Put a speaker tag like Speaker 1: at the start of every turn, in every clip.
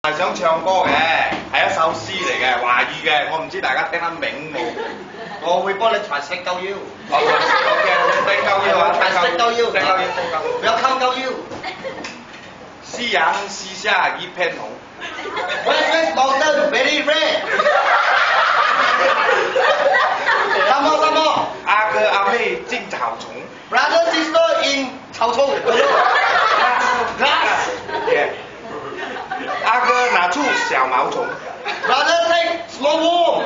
Speaker 1: 係想唱歌嘅，係一首詩嚟嘅，華語嘅，我唔知大家聽得明冇？
Speaker 2: 我會幫你translate 夠腰。
Speaker 1: 好嘅，聽夠要啊，translate
Speaker 2: 夠腰。
Speaker 1: 聽夠要，聽夠要。
Speaker 2: 不要看夠腰。
Speaker 1: 夕陽西下一片紅。
Speaker 2: West Mountain very red。什麼？
Speaker 1: 阿哥阿妹進草叢。
Speaker 2: Brother sister in 草叢。Grass。
Speaker 1: 阿哥拿出小毛蟲。
Speaker 2: Brother take small worm。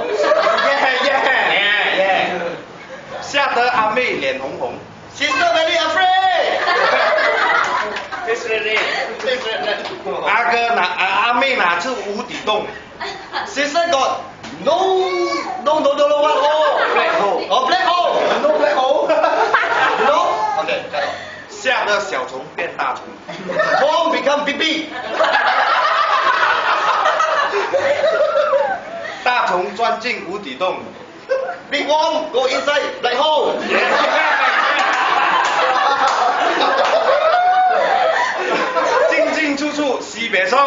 Speaker 1: 嚇得阿妹臉紅紅。
Speaker 2: Sister very afraid。
Speaker 1: 阿妹拿出無底洞。
Speaker 2: Sister got no what hole。black
Speaker 1: hole。
Speaker 2: 哦 black hole。no
Speaker 1: black hole。
Speaker 2: no。OK，加油。
Speaker 1: 嚇得小蟲變大蟲。
Speaker 2: Worm become big。
Speaker 1: 大蟲鑽進無底洞。
Speaker 2: Big worm go inside black hole。
Speaker 1: 進進出出西北風。